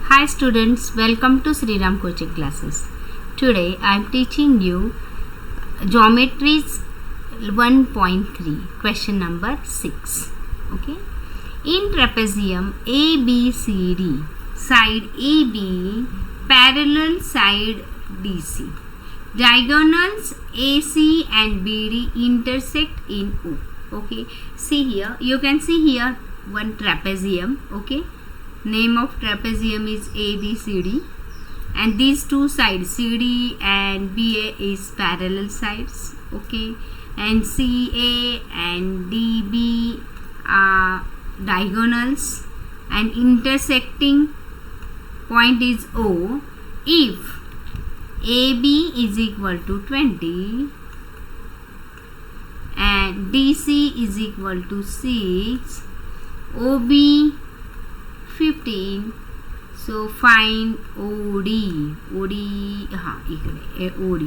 Hi students, welcome to Sriram Coaching Classes. Today I am teaching you Geometries 1.3, question number 6. Okay. In trapezium ABCD, side AB parallel side DC. Diagonals AC and BD intersect in O. Okay. See here, you can see here one trapezium. Okay. Name of trapezium is ABCD, and these two sides CD and BA is parallel sides. Okay, and CA and DB are diagonals, and intersecting point is O. If AB is equal to 20 and DC is equal to 6, OB 15, so find OD. इकडे OD.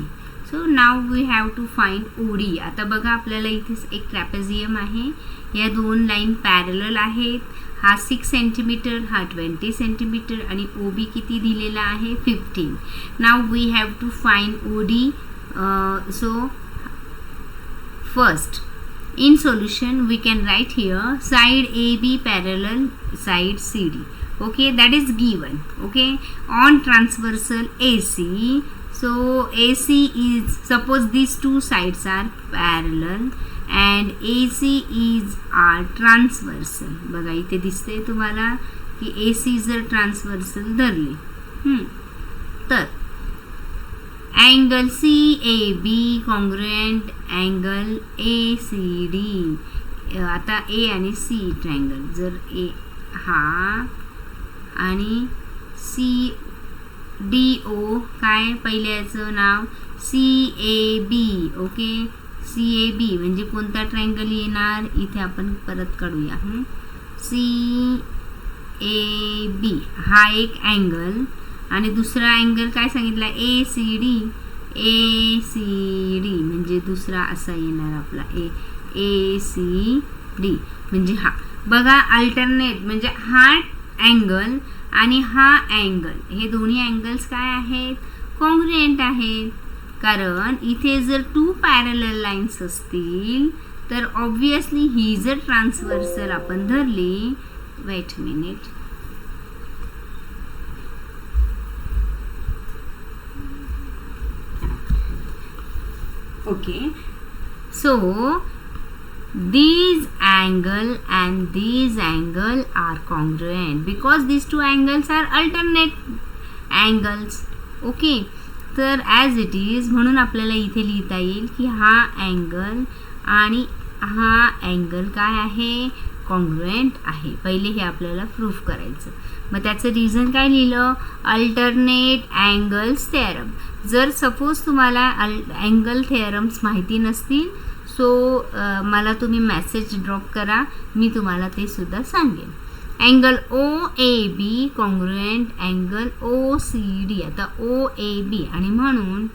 So now we have to find OD. आता बघा आपल्याला इथे एक trapezium आहे, या दोन line parallel आहेत. हा 6 सेंटीमीटर, हा 20 सेंटीमीटर, आणि OB किती दिलेला आहे 15. Now we have to find OD. So first in solution we can write here side AB parallel side CD. Okay, that is given. Okay, on transversal AC, so AC is, suppose these two sides are parallel and AC is are transversal. बघा इथे दिसते तुम्हाला की AC जर transversal धरली तर angle CAB congruent angle ACD. आता A आणि C ट्रायंगल, जर A हा आणि CDO काय पहिल्याचं नाव CAB. ओके, CAB म्हणजे कोणता ट्रायंगल येणार इथे आपण परत काढूया. CAB हा एक अँगल आणि दुसरा अँगल काय सांगितला ACD. ACD म्हणजे दुसरा असा येणार आपला ACD म्हणजे हा. बघा अल्टरनेट म्हणजे हा अँगल आणि हा अँगल, हे दोन्ही अँगल्स काय आहेत, कॉन्ग्रुएंट आहेत. कारण इथे जर टू पॅरलल लाईन्स असतील तर ऑब्वियसली ही जर ट्रान्सव्हर्सल आपण धरली, wait minute, okay, so these angle and these angle are congruent because these two angles are alternate angles. okay, तर as it is म्हणून आपल्याला इथे लिहिता येईल की हा अँगल आणि हा अँगल काय आहे, कॉन्ग्रुएंट आहे. पहिले हे आपल्याला प्रूफ करायचं. मग त्याचं रिझन काय लिहिलं, अल्टरनेट अँगल्स थेरम. जर सपोज तुम्हाला अँगल थेरम्स माहिती नसतील सो मला तुम्ही मेसेज ड्रॉप करा, मी तुम्हाला ते सुद्धा सांगेन. Angle OAB congruent angle OCD. आता OAB आणि म्हणून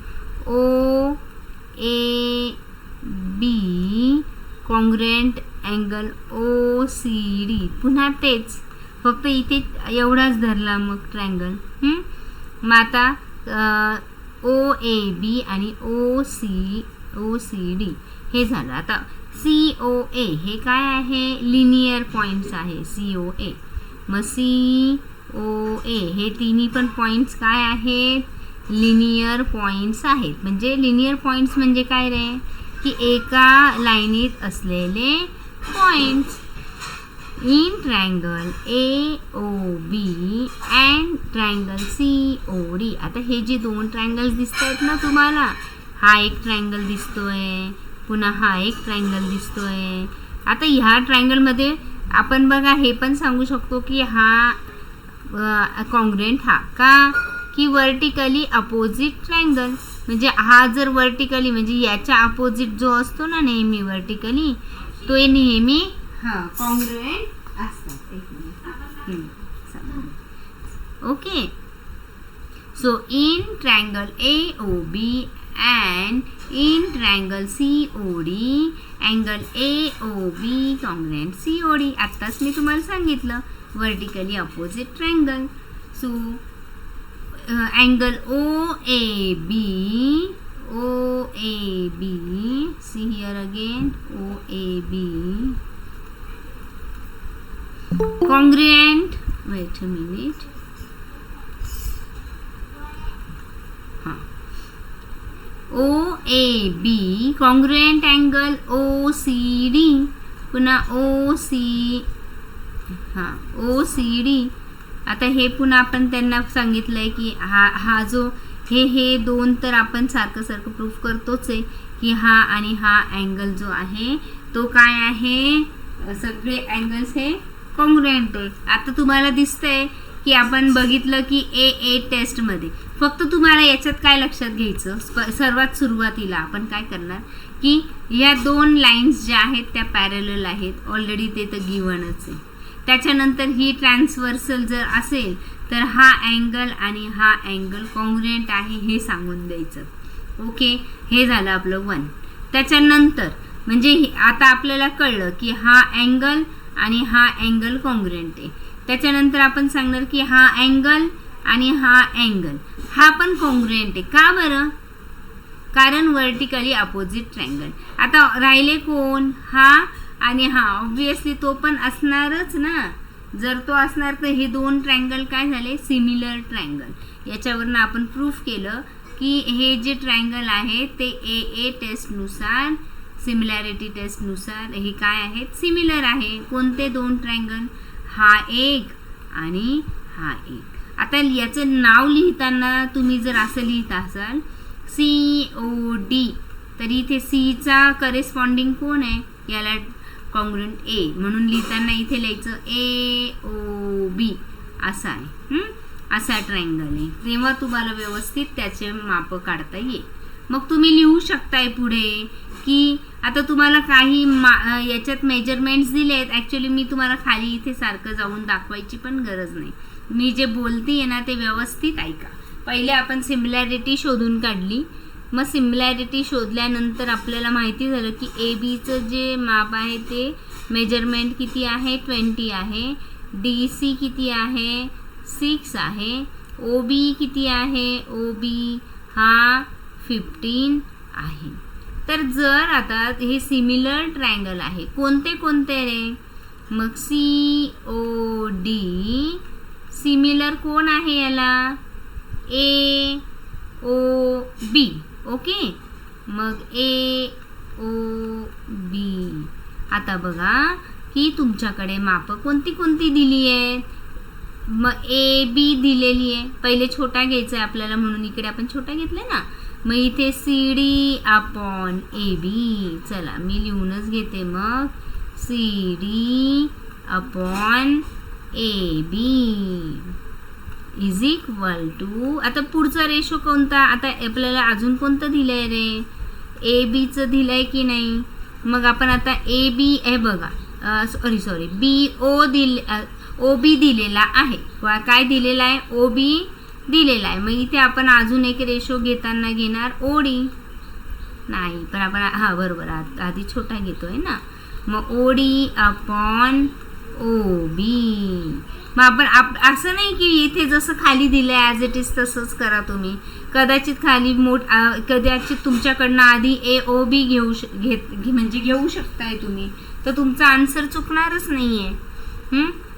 OAB कॉन्ग्रुएंट अँगल OCD. पुन्हा तेच, फक्त इथे एवढाच धरला मग ट्रायंगल. मग आता OAB आणि OCD हे झालं. आता COA हे काय आहे, लिनियर पॉईंट्स आहे COA. मग COA हे तिन्ही पण पॉईंट्स काय आहेत, लिनियर पॉईंट्स आहेत. म्हणजे लिनियर पॉईंट्स म्हणजे काय रे, की एका लाईनीत असलेले points. In triangle AOB and triangle COD. आता हे जे दोन ट्रायंगल्स दिसत आहेत ना तुम्हाला, हा एक ट्रायंगल दिसतोय, पुन्हा हा एक ट्रायंगल दिसतोय. आता ह्या ट्रायंगलमध्ये आपण बघा हे पण सांगू शकतो की हा कॉन्ग्रुएंट हा का, की वर्टिकली अपोजिट ट्रायंगल. म्हणजे हा जर वर्टिकली म्हणजे याच्या अपोजिट जो असतो ना नेहमी वर्टिकली, तो नेहमी कॉन्ग्रुएंट असतात. Okay, so in triangle AOB and in triangle COD angle AOB congruent COD. आत्ताच मी तुम्हाला सांगितलं vertically opposite triangle. So angle OAB, see here again, OAB congruent, wait a minute, OAB congruent angle OCD, पुन्हा OCD. आता हे पुन्हा आपण त्यांना सांगितलंय की हा जो हे दोन तर आपण सारखं प्रूफ करतोच आहे की हा आणि हा अँगल जो आहे तो काय आहे, सगळे अँगल्स हे कॉन्ग्रुएंट आहे. आता तुम्हाला दिसतंय की आपण बघितलं की ए टेस्टमध्ये फक्त तुम्हाला याच्यात काय लक्षात घ्यायचं, सर्वात सुरुवातीला आपण काय करणार की या दोन लाईन्स ज्या आहेत त्या पॅरलल आहेत, ऑलरेडी ते तर गिव्हनच आहे. त्याच्यानंतर ही ट्रान्सव्हर्सल जर असेल तर हा अँगल आणि हा अँगल कॉन्ग्रुएंट आहे हे सांगून द्यायचं. ओके, हे झालं आपलं 1. त्याच्यानंतर म्हणजे आता आपल्याला कळलं की हा अँगल आणि हा अँगल कॉन्ग्रुएंट आहे. त्याच्यानंतर आपण सांगणार की हा अँगल आणि हा अँगल हा पण कॉन्ग्रुएंट आहे. का बरं? कारण वर्टिकली अपोजिट ट्रायंगल. आता राहिले कोण? हा आणि हा. ऑब्विसली तो पण असणारच ना. जर तो असणार तर हे दोन ट्रायंगल काय झाले? Similar triangle. याच्यावरनं आपण प्रूफ केलं की हे जे ट्रायंगल आहे ते ए टेस्टनुसार, सिमिलॅरिटी टेस्टनुसार हे काय आहेत? सिमिलर आहे. कोणते दोन ट्रायंगल? हा एक आणि हा एक. आता याचं नाव लिहिताना तुम्ही जर असं लिहित असाल COD, तर इथे सीचा करेस्पॉन्डिंग कोण आहे? याला कॉन्ग्रुएंट ए म्हणून लिहिताना इथे लिहायचं AOB असा आहे. असा ट्रायंगल आहे. तेव्हा तुम्हाला व्यवस्थित त्याचे माप काढता येईल. मग तुम्ही लिहू शकताय पुढे की आता तुम्हाला काही याच्यात मेजरमेंट्स दिले आहेत. ॲक्च्युली मी तुम्हाला खाली इथे सारखं जाऊन दाखवायची पण गरज नाही. मी जे बोलते आहे ना ते व्यवस्थित ऐका. पहिले आपण सिमिलॅरिटी शोधून काढली. मग सिमिलॅरिटी शोधल्यानंतर आपल्याला माहिती झालं की ABचं जे माप आहे ते मेजरमेंट किती आहे? 20 आहे. DC किती आहे? 6 आहे. OB किती आहे? OB हा 15 आहे. तर जर आता हे सिमिलर ट्रायंगल आहे, कोणते रे? मग COD सिमिलर कोण आहे याला? AOB. ओके, मग AOB. आता बघा की तुमच्याकडे माप कोणती दिली आहेत? मग AB दिलेली आहे. पहिले छोटा घ्यायचा आहे आपल्याला म्हणून इकडे आपण छोटा घेतला ना. मग इथे CD/AB. चला मी लिहूनच घेते. मग CD/AB इज इक्वल टू, आता पुढचा रेशो कोणता? आता आपल्याला अजून कोणतं दिलंय रे? ABचं दिलंय की नाही? मग आपण आता AB हे बघा, सॉरी OB दिलेला आहे. काय दिलेला आहे? OB दिलेला आहे. मग इथे आपण अजून एक रेशो घेताना घेणार OD नाही, पण आपण बरोबर आधी छोटा घेतोय ना. मग OD/OB. मग आपण असं नाही की इथे जसं खाली दिलंय ॲज इट इज तसंच करा तुम्ही. कदाचित खाली कदाचित तुमच्याकडनं आधी AOB घेऊ शकताय तुम्ही, तर तुमचा आन्सर चुकणारच नाहीये.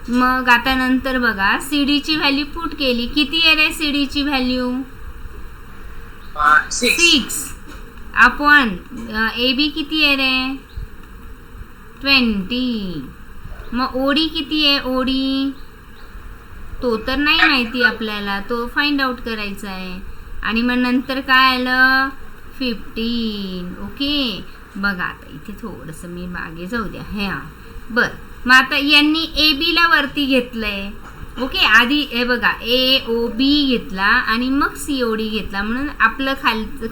मग आता नंतर बघा CDची व्हॅल्यू पुट केली. किती आहे रे CDची व्हॅल्यू? 6 अपॉन AB किती आहे रे? 20. मग OD किती आहे? OD तो तर नाही माहिती आपल्याला, तो फाइंड आउट करायचा आहे. आणि मग नंतर काय आलं? 15. ओके, बघा आता इथे थोडंसं मी मागे जाऊ द्या. बरं, मग आता यांनी ABला वरती घेतलंय. ओके, आधी हे बघा AOB घेतला आणि मग COD घेतला, म्हणून आपलं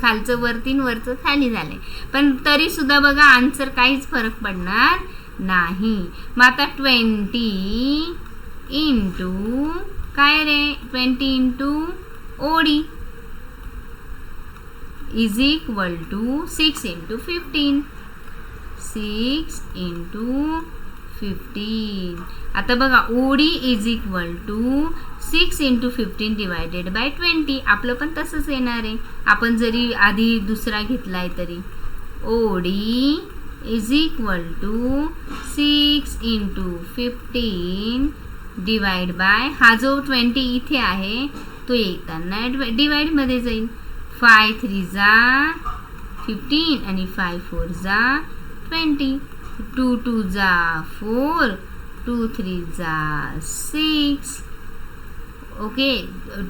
खालचं वरती वरचं खाली झालंय. पण तरी सुद्धा बघा आन्सर काहीच फरक पडणार नाही. मग आता 20 इंटू काय रे? 20 into OD is equal to 6 into 15. 6 into 15. आता बघा OD is equal to 6 × 15 divided by 20. आपलं पण तसंच येणार आहे. आपण जरी आधी दुसरा घेतला आहे तरी OD is equal to 6 × 15 divide by, हा जो 20 इथे आहे तो येताना डिवाइडमध्ये जाईल. 5 3 जा 15 आणि 5 4 जा 20. 2 2 जा 4, 2 3 जा 6. ओके,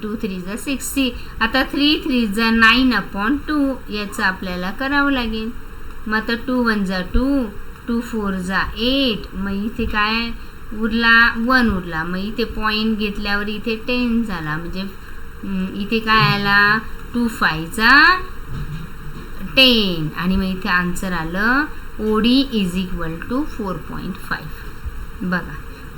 2 3 जा 6. आता 3 3 जा 9/2 याचं आपल्याला करावं लागेल. मग आता 2 1 जा 2, 2 4 जा 8. मग इथे काय उरला 1 उरला. मग इथे पॉईंट घेतल्यावर इथे 10 झाला. म्हणजे इथे काय आला 2 5 जा 10 आणि मग इथे आन्सर आलं OD इज इक्वल टू 4.5. बघा,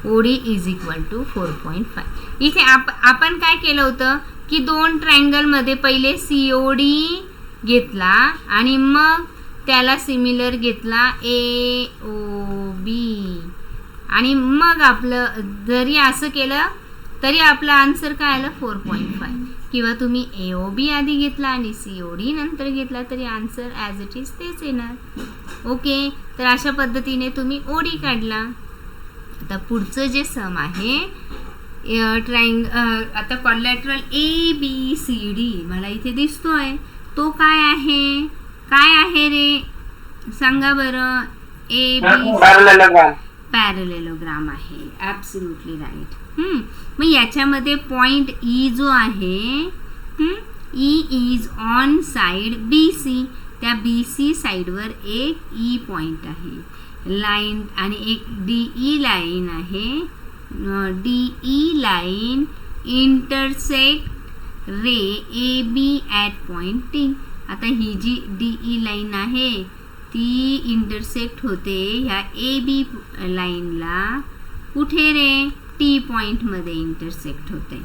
OD इज इक्वल टू 4.5. इथे आपण काय केलं होतं की 2 ट्रायंगलमध्ये पहिले COD घेतला आणि मग त्याला सिमिलर घेतला AOB आणि मग आपलं जरी असं केलं तरी आपलं आन्सर काय आलं 4.5. किंवा तुम्ही AOB आधी घेतला आणि COD नंतर घेतला तरी आन्सर ॲज इट इज तेच येणार. ओके, तर अशा पद्धतीने तुम्ही OD काढला. आता पुढचं जे सम आहे आता क्वाड्रॅटरल ABCD मला इथे दिसतोय, तो काय आहे? काय आहे रे सांगा बरं? पॅरलेलोग्राम आहे. Absolutely right. मग याच्यामध्ये पॉइंट E जो आहे E is on side BC. त्या BC साइडवर एक E पॉइंट आहे, लाईन, आणि एक DE लाईन आहे. DE line intersect ray AB at point T. आता ही जी DE लाईन आहे ती इंटरसेक्ट होते ह्या AB लाईनला. कुठे रे? T पॉइंटमध्ये इंटरसेक्ट होते.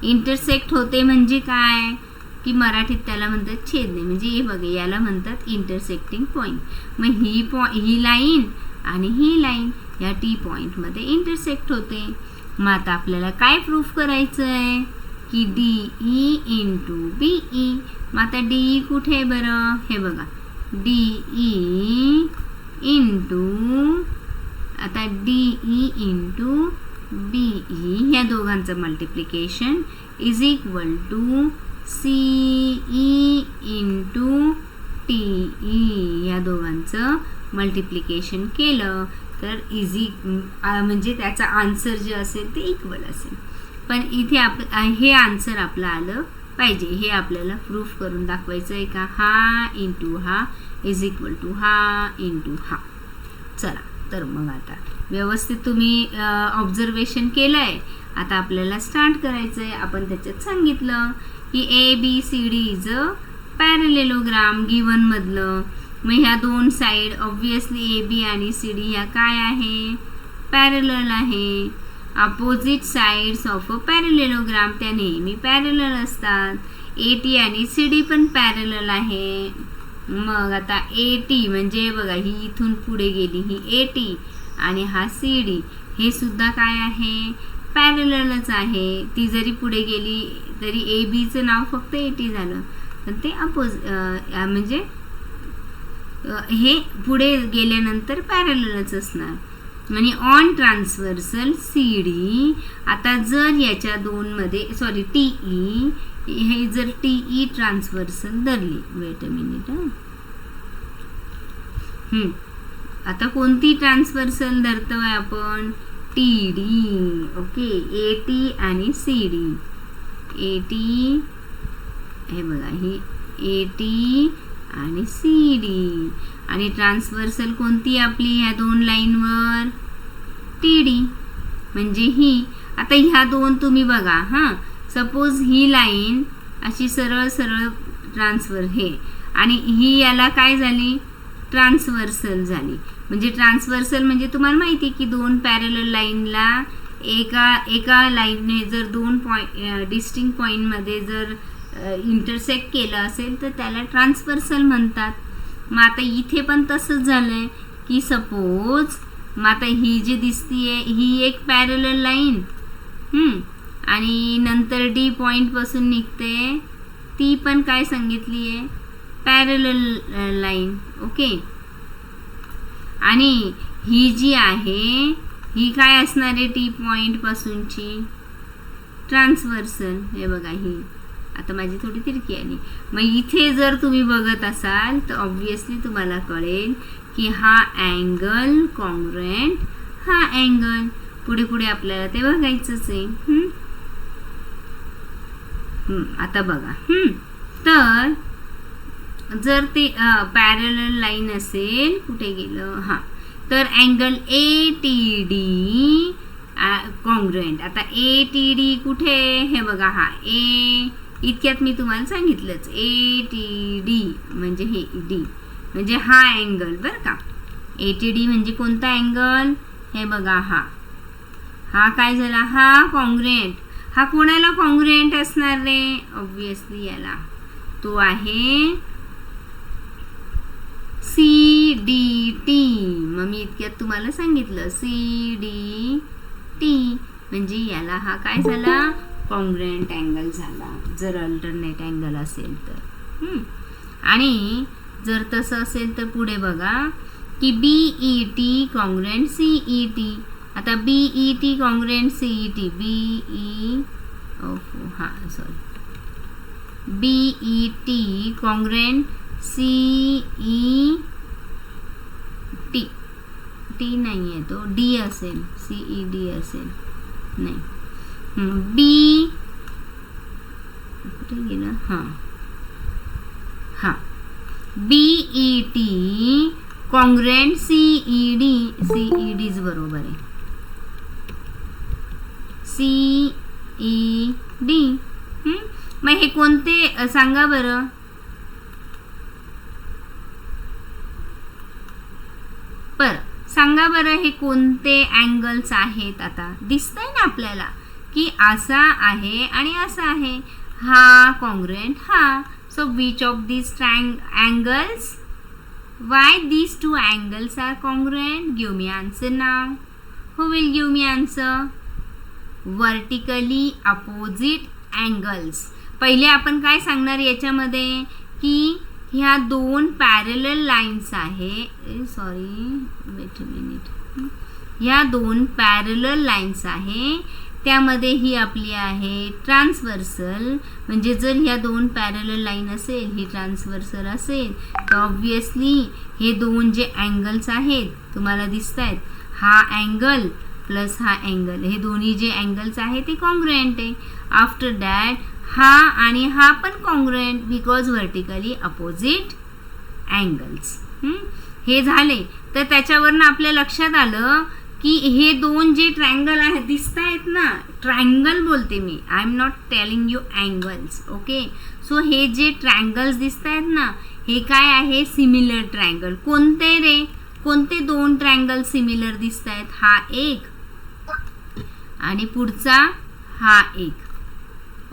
इंटरसेक्ट होते म्हणजे काय की मराठीत त्याला म्हणतात छेदणे. म्हणजे हे बघा, याला म्हणतात इंटरसेक्टिंग पॉइंट. मग ही लाईन आणि ही लाईन या T पॉइंटमध्ये इंटरसेक्ट होते. मग आता आपल्याला काय प्रूफ करायचं आहे की DE × BE. मग आता DE कुठे आहे बरं? हे बघा, DE × BE या दोघांचं multiplication is equal to CE × TE. या दोघांचं मल्टिप्लिकेशन केलं तर म्हणजे त्याचा आन्सर जे असेल ते इक्वल असेल. पण इथे हे आन्सर आपलं आलं पाहिजे. हे आपल्याला प्रूफ करून दाखवायचं आहे का हा इंटू हा इज इक्वल टू हा इंटू हा. चला, तर मग आता व्यवस्थित तुम्ही ऑब्झर्वेशन केलं आहे. आता आपल्याला स्टार्ट करायचं आहे. आपण त्याच्यात सांगितलं की ABCD इज अ पॅरलेलोग्राम गिवनमधलं. मग ह्या दोन साईड ऑब्वियसली AB आणि CD ह्या काय आहे? पॅरलल आहे. Opposite sides of a parallelogram त्या नेहमी पॅरलल असतात. AT आणि CD पण पॅरलल आहे. मग आता AT म्हणजे बघा, ही इथून पुढे गेली ही AT आणि हा CD हे सुद्धा काय आहे? पॅरललच आहे. ती जरी पुढे गेली तरी ABचं नाव फक्त AT झालं, पण ते म्हणजे हे पुढे गेल्यानंतर पॅरललच असणार. आणि ऑन ट्रान्सव्हर्सल CD. आता जर याच्या दोनमध्ये TE हे जर TE ट्रान्सव्हर्सल धरली, वेट अ मिनिट, आता कोणती ट्रान्सव्हर्सल धरतोय आपण? TD. ओके, AT आणि CD. AT हे बघा, ही AT आणि CD. आणि ट्रान्सव्हर्सल कोणती आपली ह्या दोन लाईनवर? TD. म्हणजे ही. आता ह्या दोन तुम्ही बघा, सपोज ही लाईन अशी सरळ सरळ ट्रान्सफर हे, आणि ही याला काय झाली? ट्रान्सव्हर्सल झाली. म्हणजे ट्रान्सव्हर्सल म्हणजे तुम्हाला माहिती आहे की दोन पॅरलल लाईनला एका लाईनने जर दोन डिस्टिंक्ट पॉईंटमध्ये जर इंटरसेक्ट केलं असेल तर त्याला ट्रान्सव्हर्सल म्हणतात. मग आता इथे पण तसंच झालं आहे की सपोज मग आता ही जी दिसतीये ही एक पॅरलल लाईन आणि नंतर डी पॉइंट पासून निघते, ती पण काय सांगितली आहे, पॅरलल लाईन. ओके. आणि ही जी आहे ही काय असणार आहे, टी पॉइंट पासूनची ट्रान्सव्हर्सल. हे बघा ही आता माझी थोडी तिरकी आली. मग इथे जर तुम्ही बघत असाल तर ऑब्विसली तुम्हाला कळेल की हा अँगल कॉन्ग्रुएंट हा अँगल. पुढे पुढे आपल्याला ते बघायचंच आहे. आता बघा, तर जर ते पॅरलल लाईन असेल, कुठे गेलं, हां, तर angle A T D congruent. आता ए टी डी कुठे, हे बघा, हा ए, इतक्यात मी तुम्हाला सांगितलंच, ए टी डी म्हणजे हे डी म्हणजे हा अँगल बरं का. ए टी डी म्हणजे कोणता अँगल, हे बघा, हा काय झाला, हा कॉन्ग्रुएंट. हा कोणाला कॉन्ग्रुएंट असणार रे, ऑब्विसली याला. तो आहे सी डी टी. मग मी इतक्यात तुम्हाला सांगितलं सी डी टी म्हणजे याला हा काय झाला, कॉन्ग्रुएंट अँगल झाला, जर अल्टरनेट अँगल असेल तर. आणि जर तसं असेल तर पुढे बघा की BE T congruent CE T. आता BE T congruent CE T, BE BE T congruent CE T. T नाही आहे तो, डी असेल, सीई डी असेल, नाही, बी कुठे गेलं, हां BE T congruent CE D. CE डीच बरोबर आहे, सीई डी. मग हे कोणते सांगा बरं, सांगा बरं हे कोणते अँगल्स आहेत. आता दिसतंय ना आपल्याला की असा आहे आणि असा आहे, हा कॉन्ग्रुएंट हा. So which of these angles, why these two angles are congruent? Give me answer now. Who will give me answer? Vertically opposite angles. पहिले आपण काय सांगणार याच्यामध्ये की ह्या दोन पॅरलल लाईन्स आहे, वेट अ मिनिट, ह्या दोन पॅरलल लाईन्स आहे, त्यामध्ये ही आपली आहे ट्रान्सव्हर्सल. म्हणजे जर ह्या दोन पॅरलल लाईन असेल, ही ट्रान्सव्हर्सल असेल, तर ऑब्विसली हे दोन जे अँगल्स आहेत तुम्हाला दिसत आहेत, हा अँगल प्लस हा अँगल, हे दोन्ही जे अँगल्स आहेत ते कॉन्ग्रुएंट आहे. आफ्टर दॅट हा आणि हा पण congruent because vertically opposite angles. हे झाले तर त्याच्यावरनं आपल्या लक्षात आलं की हे दोन जे ट्रायंगल आहेत दिसत आहेत ना, ट्रायंगल बोलते मी, I am not telling you angles. Okay. So हे जे ट्रायंगल्स दिसत आहेत ना, हे काय आहे, सिमिलर ट्रायंगल. कोणते रे, कोणते दोन ट्रायंगल सिमिलर दिसत आहेत, हा एक आणि पुढचा हा एक.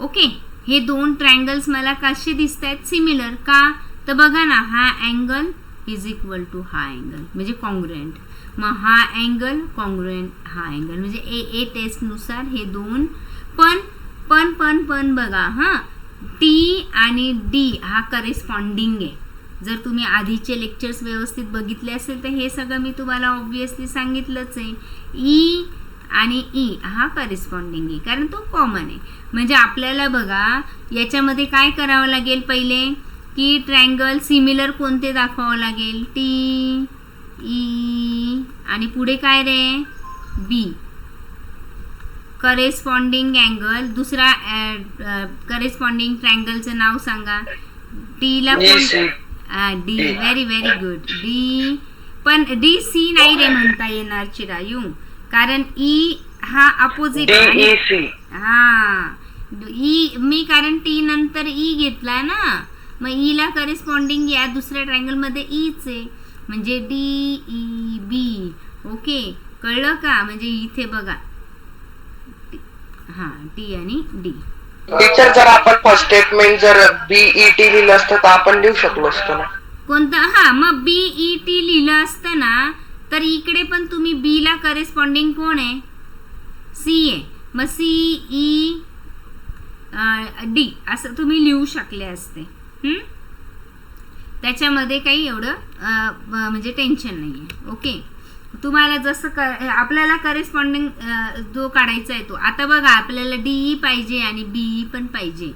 ओके. हे दोन ट्रायंगल्स मला कसे दिसत आहेत, सिमिलर. का तर बघा ना, हा अँगल इज इक्वल टू हा अँगल म्हणजे कॉन्ग्रुएंट. मग हा अँगल कॉन्ग्रुएंट हा अँगल म्हणजे ए टेस्टनुसार हे दोन पण बघा, हां, टी आणि डी हा करेस्पॉन्डिंग आहे. जर तुम्ही आधीचे लेक्चर्स व्यवस्थित बघितले असेल तर हे सगळं मी तुम्हाला ऑब्विसली सांगितलंच आहे. ई आणि ई हा करेस्पॉन्डिंग आहे कारण तो कॉमन आहे. म्हणजे आपल्याला बघा याच्यामध्ये काय करावं लागेल, पहिले की ट्रायंगल सिमिलर कोणते दाखवावं लागेल, टी ई आणि पुढे काय रे, बी. करेस्पॉन्डिंग अँगल, दुसरा करेस्पॉन्डिंग ट्रायंगलचं नाव सांगा. टीला कोण, D. Very very good, D. पण डी सी नाही रे म्हणता येणार चिरायू, कारण ई हा अपोजिट आहे. हा ई मी कारण टी नंतर ई घेतला ना, मग ईला करेस्पॉन्डिंग या दुसऱ्या ट्रायंगल मध्ये ईच आहे म्हणजे डी ई बी. ओके, कळलं का? म्हणजे इथे बघा, हा टी आणि डी. टीचर जर आपण फर्स्ट स्टेटमेंट जर बीईटी लिहिलं असतं तर आपण लिहू शकलो असतो ना कोणतं, हा मग बीईटी लिहिलं असतं ना, तर इकडे पण तुम्ही बी ला करेस्पॉन्डिंग कोण आहे, सी आहे. मग CE D असं तुम्ही लिहू शकले असते. त्याच्यामध्ये काही एवढं म्हणजे टेन्शन नाही आहे. ओके, तुम्हाला जसं आपल्याला करेस्पॉन्डिंग जो काढायचा आहे तो. आता बघा आपल्याला DE पाहिजे आणि BE पण पाहिजे.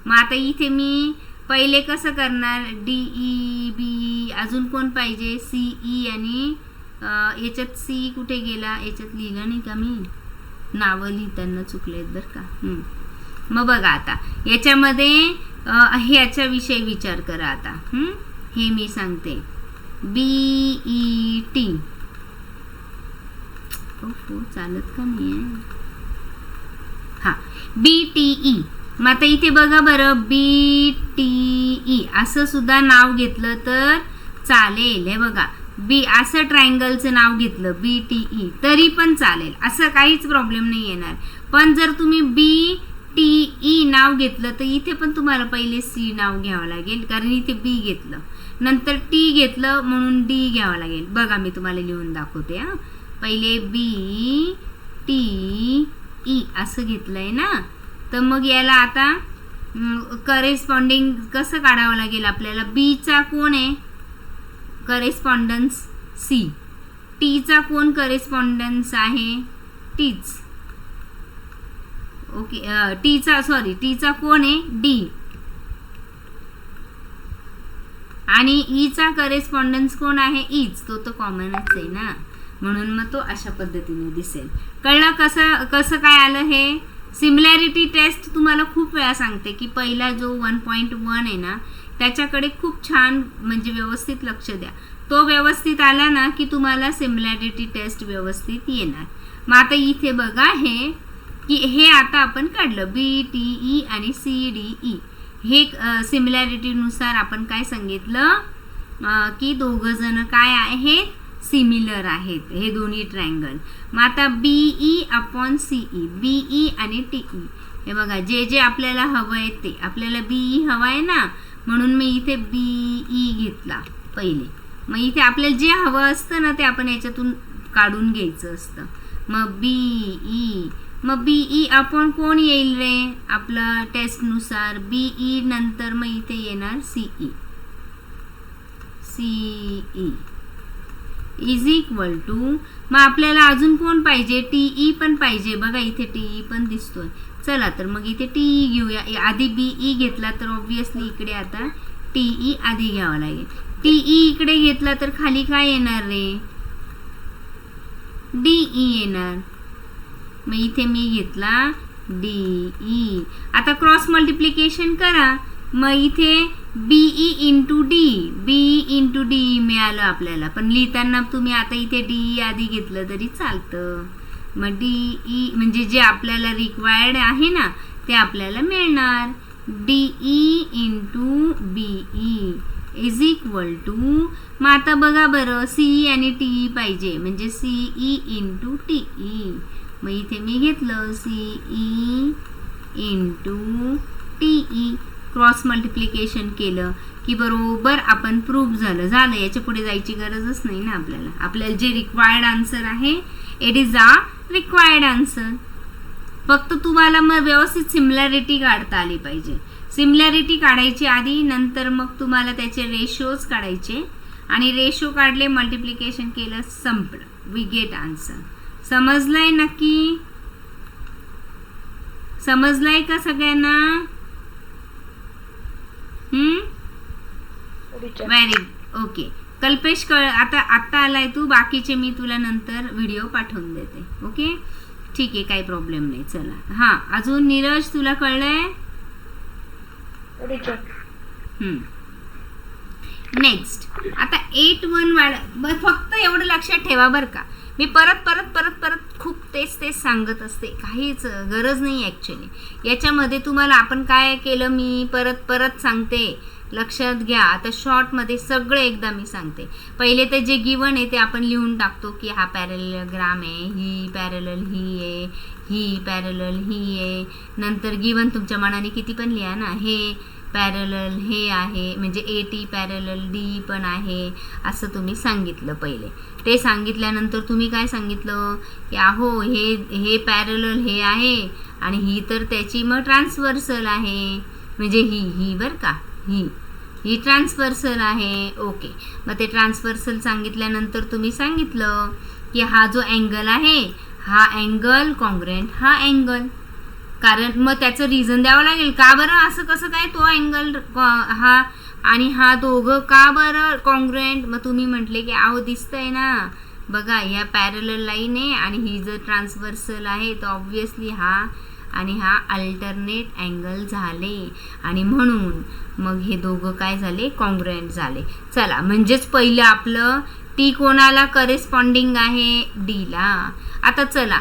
मग आता इथे मी पहिले कसं करणार, DE BE अजून कोण पाहिजे, CE आणि याच्यात C कुठे गेला, याच्यात लिहिलं नाही का मी, नावं लिहिताना चुकलेत बरं का. मग बघा आता याच्यामध्ये ह्याच्याविषयी विचार करा आता. हे मी सांगते BET. हो चालत का नाही आहे. हा BTE. मग आता इथे बघा बरं, BTE असं सुद्धा नाव घेतलं तर चालेल. हे बघा बी असं ट्रायंगलचं नाव घेतलं BTE तरी पण चालेल, असं काहीच प्रॉब्लेम नाही येणार. पण जर तुम्ही BTE नाव घेतलं तर इथे पण तुम्हाला पहिले C नाव घ्यावं लागेल, कारण इथे B घेतलं, नंतर T घेतलं म्हणून D घ्यावं लागेल. बघा मी तुम्हाला लिहून दाखवते. पहिले BTE असं घेतलंय ना, तर मग याला आता करेस्पॉन्डिंग कसं काढावं लागेल आपल्याला. B चा कोण आहे करेस्पॉन्डन्स, C. T चा कोण करेस्पॉन्डन्स आहे, Tच. ओके, T चा कोण आहे, D. आणि E चा करेस्पॉन्डन्स कोण आहे, Eच. तो तर कॉमनच आहे ना, म्हणून मग तो अशा पद्धतीने दिसेल. कळलं कसं काय आलं हे. सिमिलॅरिटी टेस्ट तुम्हाला खूप वेळा सांगते की पहिला जो 1.1 आहे ना त्याच्याकडे खूप छान म्हणजे व्यवस्थित लक्ष द्या. तो व्यवस्थित आला ना की तुम्हाला सिमिलॅरिटी टेस्ट व्यवस्थित येणार. मग आता इथे बघा हे आता आपण काढलं BTE आणि CDE. हे सिमिलॅरिटीनुसार आपण काय सांगितलं की दोघं जण काय आहेत, सिमिलर आहेत हे दोन्ही ट्रायंगल. मग आता BE/CE, BE आणि TE. हे बघा जे आपल्याला हवं आहे ते, आपल्याला BE हवं आहे ना, म्हणून मी इथे BE घेतला पहिले. मग इथे आपल्याला जे हवं असतं ना ते आपण याच्यातून काढून घ्यायचं असतं. मग BE, मग BE आपण कोण येईल रे आपलं टेस्टनुसार, BE नंतर मग इथे येणार CE इज इक्वल टू. मग आपल्याला अजून कोण पाहिजे, TE पण पाहिजे. बघा इथे TE पण दिसतोय. चला तर मग इथे TE घेऊया. आधी BE घेतला तर ऑब्विसली इकडे आता TE आधी घ्यावा लागेल. TE इकडे घेतला तर खाली काय येणार रे, DE येणार. मग इथे मी घेतला DE. आता क्रॉस मल्टिप्लिकेशन करा. मग इथे BE इंटू D मिळालं आपल्याला. पण लिहिताना तुम्ही आता इथे DE आधी घेतलं तरी चालतं. मग DE म्हणजे जे आपल्याला रिक्वायर्ड आहे ना ते आपल्याला मिळणार. DE into BE is equal to. मग आता बघा बरं CE आणि TE पाहिजे म्हणजे CE इंटू TE. मग इथे मी घेतलं CE into TE. Cross multiplication केलं की बरोबर आपण प्रूफ झालं. याच्या पुढे जायची गरजच नाही ना आपल्याला. आपल्याला जे रिक्वायर्ड आन्सर आहे it is a required answer. फक्त तुम्हाला मग व्यवस्थित सिमिलॅरिटी काढता आली पाहिजे. सिमिलॅरिटी काढायची आधी, नंतर मग तुम्हाला त्याचे रेशोज काढायचे आणि रेशो काढले, मल्टिप्लिकेशन केलं, संपलं, वी गेट आन्सर. समजलंय नक्की? समजलंय का सगळ्यांना? Very okay. कल्पेश आता आलाय तू, बाकीचे मी तुला नंतर व्हिडिओ पाठवून देते. ओके ठीक आहे, काही प्रॉब्लेम नाही. चला हा, अजून नीरज तुला कळलंय? नेक्स्ट आता 8-1 फक्त एवढं लक्षात ठेवा बरं का. मी परत खूप तेच सांगत असते, काहीच गरज नाही ॲक्च्युली. याच्यामध्ये तुम्हाला आपण काय केलं मी परत सांगते, लक्षात घ्या. आता शॉर्टमध्ये सगळं एकदा मी सांगते. पहिले तर जे गिवन आहे ते आपण लिहून टाकतो की हा पॅरलग्राम आहे, ही पॅरलल ही आहे, ही पॅरलल ही आहे. नंतर गिवन तुमच्या मनाने किती पण लिहा ना. पॅरलल हे आहे, म्हणजे AT पॅरलल D पण आहे असं तुम्ही सांगितलं पहिले. ते सांगितल्यानंतर तुम्ही काय सांगितलं की अहो हे पॅरलल हे आहे आणि ही तर त्याची मग ट्रान्सव्हर्सल आहे, म्हणजे ही बरं का, ही ट्रान्सव्हर्सल आहे. ओके, मग ते ट्रान्सव्हर्सल सांगितल्यानंतर तुम्ही सांगितलं की हा जो अँगल आहे हा अँगल कॉन्ग्रुएंट हा अँगल, कारण मग त्याचं रिझन द्यावं लागेल का बरं असं कसं काय तो अँगल हा आणि हा दोघं का बरं कॉन्ग्रुएंट. मग तुम्ही म्हटले की अहो दिसतंय ना बघा, ह्या पॅरलल लाईन आहे आणि ही जर ट्रान्सव्हर्सल आहे तर ऑब्व्हियसली हा आणि हा अल्टरनेट अँगल झाले आणि म्हणून मग हे दोघं काय झाले, कॉन्ग्रुएंट झाले. चला, म्हणजेच पहिलं आपलं टी कोणाला करेस्पॉन्डिंग आहे, डीला. आता चला,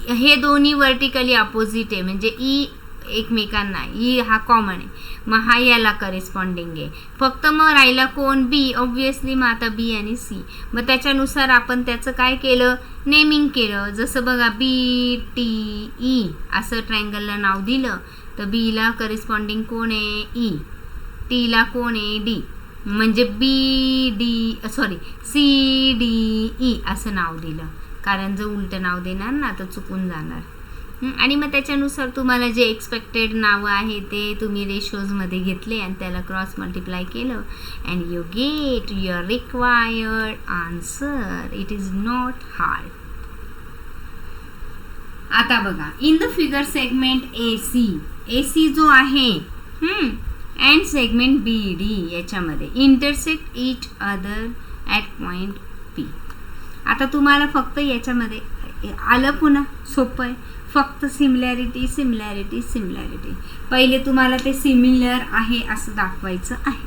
हे दोन्ही वर्टिकली अपोजिट आहे, म्हणजे ई एकमेकांना, ई हा कॉमन आहे, मग हा याला करेस्पॉन्डिंग आहे. फक्त मग राहिला कोण, बी. ऑब्व्हियसली मग आता बी आणि सी, मग त्याच्यानुसार आपण त्याचं काय केलं, नेमिंग केलं. जसं बघा BTE असं ट्रायंगलला नाव दिलं तर बीला करेस्पॉन्डिंग कोण आहे, ई. टीला कोण आहे, डी. म्हणजे CDE असं नाव दिलं, कारण जर उलटं नाव देणार ना तर चुकून जाणार. आणि मग त्याच्यानुसार तुम्हाला जे एक्सपेक्टेड नावं आहे ते तुम्ही रेशोजमध्ये घेतले आणि त्याला क्रॉस मल्टिप्लाय केलं and you get your required answer. It is not hard. आता बघा, in the figure segment AC जो आहे अँड सेगमेंट BD याच्यामध्ये intersect each other at point P. आता तुम्हाला फक्त याच्यामध्ये आलं, पुन्हा सोपं आहे, फक्त सिमिलॅरिटी. पहिले तुम्हाला ते सिमिलर आहे असं दाखवायचं आहे.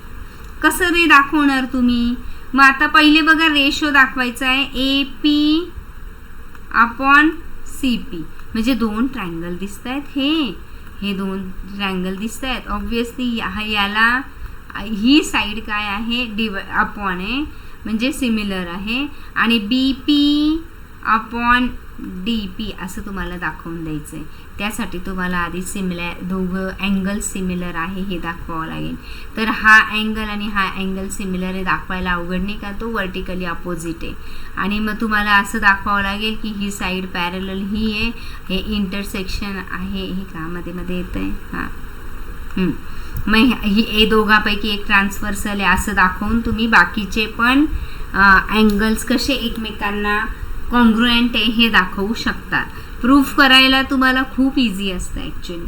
कसं रे दाखवणार तुम्ही, मग आता पहिले बघा रेशो दाखवायचा आहे AP अपॉन CP, म्हणजे दोन ट्रायंगल दिसत आहेत, हे दोन ट्रायंगल दिसत आहेत. ऑब्व्हियसली याला ही साईड काय आहे, अपॉन आहे, म्हणजे सिमिलर आहे, आणि BP अपॉन DP असं तुम्हाला दाखवून द्यायचं आहे. त्यासाठी तुम्हाला आधी दोघं अँगल सिमिलर आहे हे दाखवावं लागेल. तर हा अँगल आणि हा अँगल सिमिलर आहे दाखवायला अवघड नाही, का तो वर्टिकली अपोजिट आहे. आणि मग तुम्हाला असं दाखवावं लागेल की ही साईड पॅरलल ही आहे, हे इंटरसेक्शन आहे, हे का मध्ये येतं आहे, हां. मग ही दोघांपैकी एक ट्रान्सव्हर्सल आहे असं दाखवून तुम्ही बाकीचे पण अँगल्स कसे एकमेकांना कॉन्ग्रुएंट आहे हे दाखवू शकतात. प्रूफ करायला तुम्हाला खूप इझी असतं ॲक्च्युली.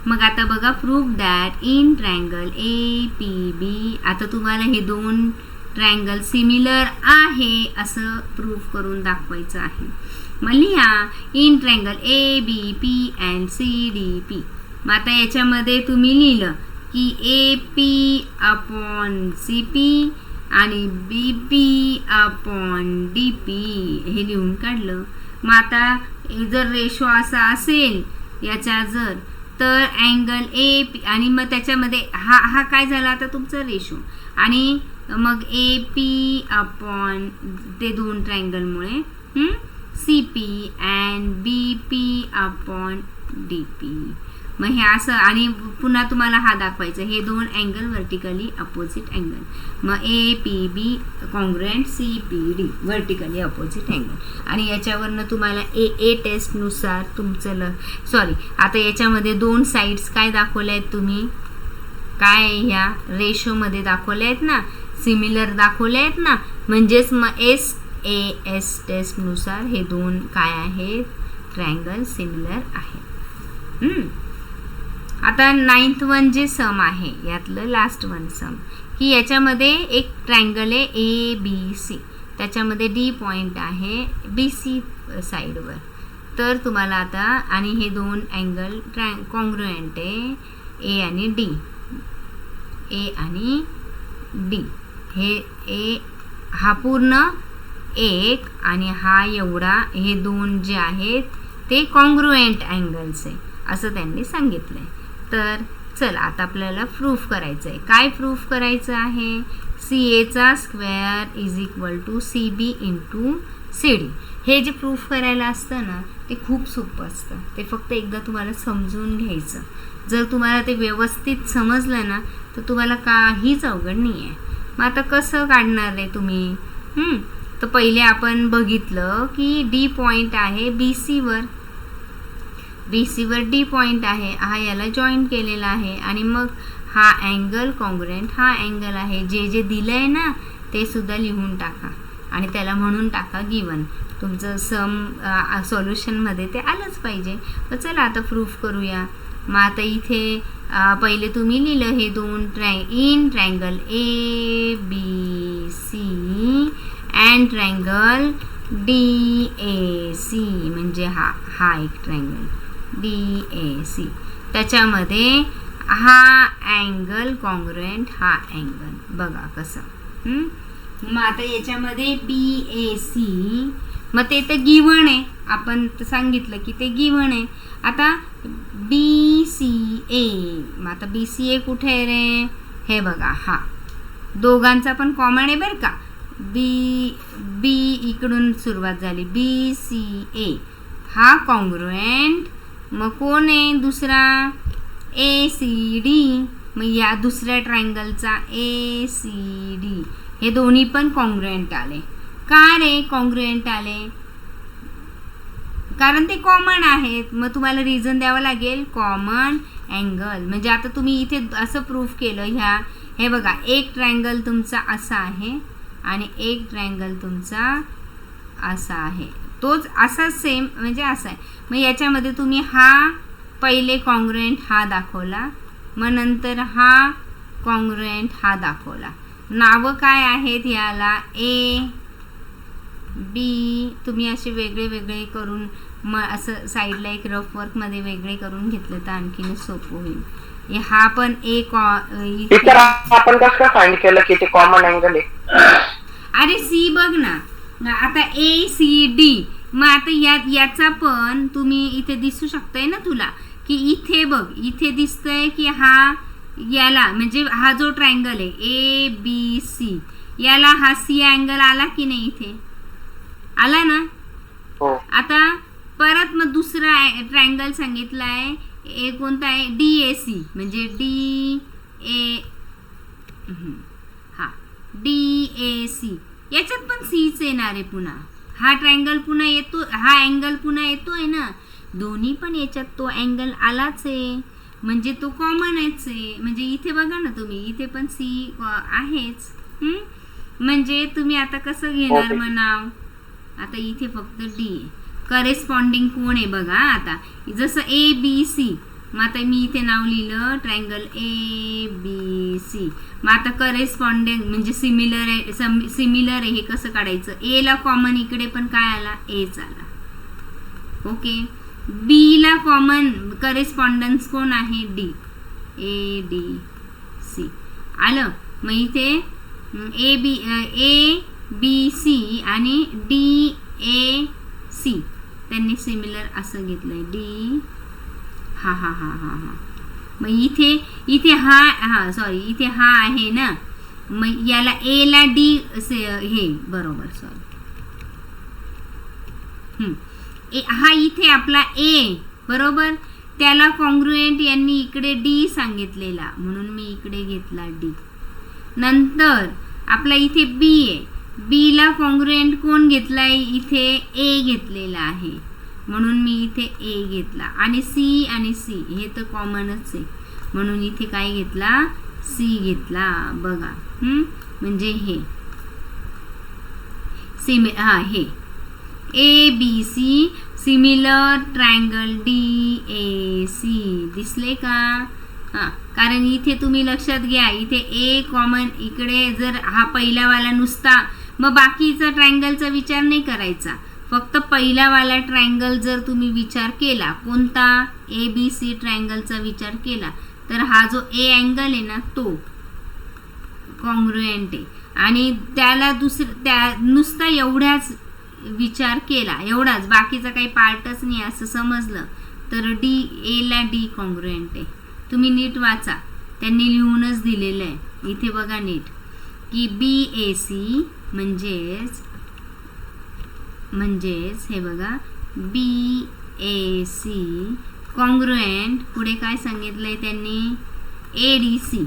मग आता बघा, proof that in triangle APB, आता तुम्हाला हे दोन ट्रायंगल सिमिलर आहे असं प्रूफ करून दाखवायचं आहे. मग लिहा in triangle ABP and CDP. मग आता याच्यामध्ये तुम्ही लिहिलं की AP अपॉन CP आणि BP अपॉन DP हे लिहून काढलं. मग आता जर रेशो असा असेल याच्या जर, तर अँगल AP आणि मग त्याच्यामध्ये हा काय झाला आता तुमचा रेशो, आणि मग AP अपॉन ते दोन ट्रायंगलमुळे CP and BP upon DP. मग हे असं, आणि पुन्हा तुम्हाला हा दाखवायचं, हे दोन अँगल वर्टिकली अपोजिट अँगल. मग APB congruent CPD vertically opposite angle. आणि याच्यावरनं तुम्हाला AA टेस्टनुसार तुमचं आता याच्यामध्ये दोन साईड्स काय दाखवल्या आहेत तुम्ही, काय ह्या रेशोमध्ये दाखवल्या आहेत ना, सिमिलर दाखवल्या आहेत ना, म्हणजेच मग SAS टेस्टनुसार हे दोन काय आहेत, ट्रायंगल सिमिलर आहे. आता 9th वन जे सम आहे यातलं लास्ट वन सम, की याच्यामध्ये एक ट्रायंगल आहे ABC, त्याच्यामध्ये D पॉईंट आहे BC साईडवर. तर तुम्हाला आता, आणि हे दोन अँगल कॉन्ग्रुएंट आहे A आणि D. हे हा पूर्ण एक आणि हा एवढा, हे दोन जे आहेत ते कॉन्ग्रुएंट अँगल्स आहे असं त्यांनी सांगितलंय. तर चला आता आपल्याला प्रूफ करायचं आहे. काय प्रूफ करायचं आहे, CA square is equal to CB into CD. हे जे प्रूफ करायला असतं ना ते खूप सोपं असतं, ते फक्त एकदा तुम्हाला समजून घ्यायचं जर तुम्हाला ते व्यवस्थित समजलं ना तर तुम्हाला काहीच अवघड नाही आहे. मग आता कसं काढणार आहे तुम्ही? तर पहिले आपण बघितलं की डी पॉईंट आहे बी सीवर डी पॉईंट आहे, हा याला जॉईन केलेला आहे आणि मग हा अँगल कॉन्ग्रुएंट हा अँगल आहे. जे जे दिलं आहे ना ते सुद्धा लिहून टाका आणि त्याला म्हणून टाका गिवन. तुमचं सोल्युशनमध्ये ते आलंच पाहिजे. तर चला आता प्रूफ करूया. मग आता इथे पहिले तुम्ही लिहिलं हे दोन in triangle A B C and triangle D A C, म्हणजे हा एक ट्रायंगल डी ए सी, त्याच्यामध्ये हा अँगल कॉन्ग्रुएंट हा अँगल बघा कसं. मग आता याच्यामध्ये बी ए सी, मग ते तर गिव्हन आहे, आपण सांगितलं की ते गिव्हन आहे. आता बी सी ए, मग आता बी सी ए कुठे आहे रे? हे बघा, हा दोघांचा पण कॉमन आहे बरं का. बी इकडून सुरुवात झाली, बी सी ए हा कॉन्ग्रुएंट. मग कोण आहे दुसरा? ए सी डी. मग या दुसऱ्या ट्रायंगलचा ए सी डी, हे दोन्ही पण कॉन्ग्रुएंट आले. का रे कॉन्ग्रुएंट आले? कारण ते कॉमन आहेत. मग तुम्हाला रिझन द्यावं लागेल, कॉमन अँगल. म्हणजे आता तुम्ही इथे असं प्रूफ केलं, हे बघा एक ट्रायंगल तुमचा असा आहे आणि एक ट्रायंगल तुमचा असा आहे, तोच असा सेम म्हणजे असा आहे. मग याच्यामध्ये तुम्ही हा पहिले कॉन्ग्रुएंट हा दाखवला, मग नंतर हा कॉन्ग्रुएंट हा दाखवला. नावं काय आहेत याला? A B. तुम्ही असे वेगळे वेगळे करून मग असं साईडला एक रफ वर्कमध्ये वेगळे करून घेतलं तर आणखीन सोपं होईल. हा पण एक आपण कसं फाइंड केलं की ते कॉमन अँगल आहे? अरे सी बघ ना, आता ए सी डी. मग आता याचा पण तुम्ही इथे दिसू शकतंय ना तुला, की इथे बघ, इथे दिसतंय की हा याला म्हणजे हा जो ट्रायंगल आहे ए बी सी, याला हा सी अँगल आला की नाही? इथे आला ना. आता परत मग दुसरा ट्रायंगल सांगितलाय कोणता आहे? डी ए सी, म्हणजे डी ए सी. याच्यात पण सीच येणार आहे पुन्हा. हा ट्रायंगल पुन्हा येतो, हा अँगल पुन्हा येतोय ना. दोन्ही पण याच्यात तो अँगल आलाच आहे, म्हणजे तो कॉमनच आहे. म्हणजे इथे बघा ना तुम्ही, इथे पण सी आहेच. म्हणजे तुम्ही आता कसं घेणार म्हणाव? आता इथे फक्त डी करेस्पॉन्डिंग कोण आहे बघा. आता जसं ए बी सी, मग आता मी इथे नाव लिहिलं ट्रायंगल ए बी सी. मग आता करेस्पॉन्डिंग म्हणजे सिमिलर आहे. हे कसं काढायचं? ए ला कॉमन इकडे पण काय आला? एच आला. ओके. बी ला कॉमन करेस्पॉन्डन्स कोण आहे? डी. ए डी सी आलं. मग इथे ए बी सी आणि डी ए सी त्यांनी सिमिलर असं घेतलंय. डी हा. मग इथे इथे हा आहे ना. मग याला ए ला डी हे बरोबर, हा इथे आपला ए बरोबर, त्याला कॉन्ग्रुएंट यांनी इकडे डी सांगितलेला म्हणून मी इकडे घेतला डी. नंतर आपला इथे बी आहे, बी ला कॉन्ग्रुएंट कोण घेतलाय? इथे ए घेतलेला आहे म्हणून मी इथे ए घेतला. आणि सी हे तर कॉमनच आहे म्हणून इथे काय घेतला? सी घेतला. बघा म्हणजे हे हे A B C similar triangle D A C दिसले का? कारण इथे तुम्ही लक्षात घ्या, इथे ए कॉमन इकडे. जर हा पहिलावाला नुसता, मग बाकीचा ट्रायंगलचा विचार नाही करायचा, फक्त पहिलावाला ट्रायंगल जर तुम्ही विचार केला, कोणता? ए बी सी ट्रायंगलचा विचार केला, तर हा जो ए अँगल आहे ना तो कॉन्ग्रुएंट आहे. आणि त्याला त्या नुसता एवढ्याच विचार केला, एवढाच, बाकीचा काही पार्टच नाही असं समजलं तर डी ए ला डी कॉन्ग्रुएंट आहे. तुम्ही नीट वाचा, त्यांनी लिहूनच दिलेलं आहे इथे बघा नीट, की बी ए सी म्हणजेच हे बघा बी ए सी कॉन्ग्रुएंट पुढे काय सांगितलंय त्यांनी ADC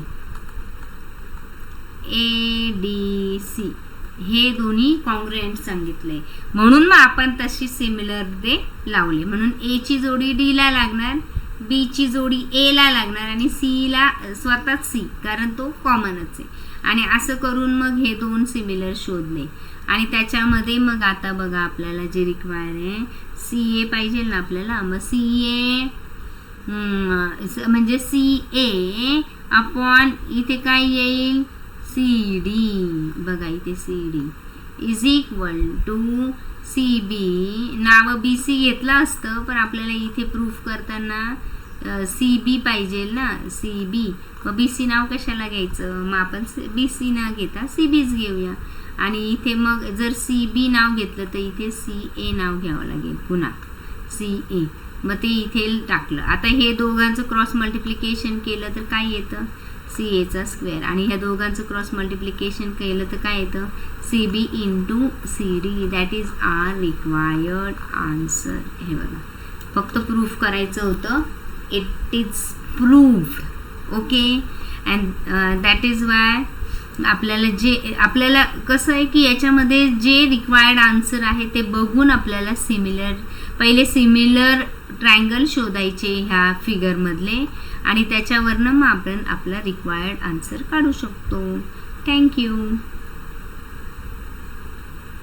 हे दोन्ही कॉन्ग्रुएंट सांगितलंय, म्हणून मग आपण तशी सिमिलर ते लावले. म्हणून A ची जोडी D ला लागणार, B ची जोडी A ला लागणार आणि C ला स्वतःच C, कारण तो कॉमनच आहे. आणि असं करून मग हे दोन सिमिलर शोधले. आणि त्याच्यामध्ये मग आता बघा आपल्याला जे रिक्वायर आहे CA पाहिजे ना आपल्याला. मग CA म्हणजे CA अपॉन इथे काय येईल CD, बघा इथे CD is equal to CB. नाव BC घेतलं असतं पण आपल्याला इथे प्रूफ करताना CB पाहिजे ना, CB. मग BC नाव कशाला घ्यायचं, मग आपण BC न घेता CBच घेऊया. आणि इथे मग जर CB नाव घेतलं तर इथे CA नाव घ्यावं लागेल पुन्हा CA. मग ते इथे टाकलं. आता हे दोघांचं क्रॉस मल्टिप्लिकेशन केलं तर काय येतं CA चा स्क्वेअर, आणि ह्या दोघांचं क्रॉस मल्टिप्लिकेशन केलं तर काय येतं CB into CD. That is our required answer. हे बघा फक्त प्रूफ करायचं होतं. It is proved. Okay. And that is why आपल्याला कसं आहे की याच्यामध्ये जे रिक्वायर्ड आन्सर आहे ते बघून आपल्याला पहिले सिमिलर ट्रायंगल शोधायचे ह्या फिगरमधले, आणि त्याच्यावरनं मग आपण आपला रिक्वायर्ड आन्सर काढू शकतो. थँक्यू.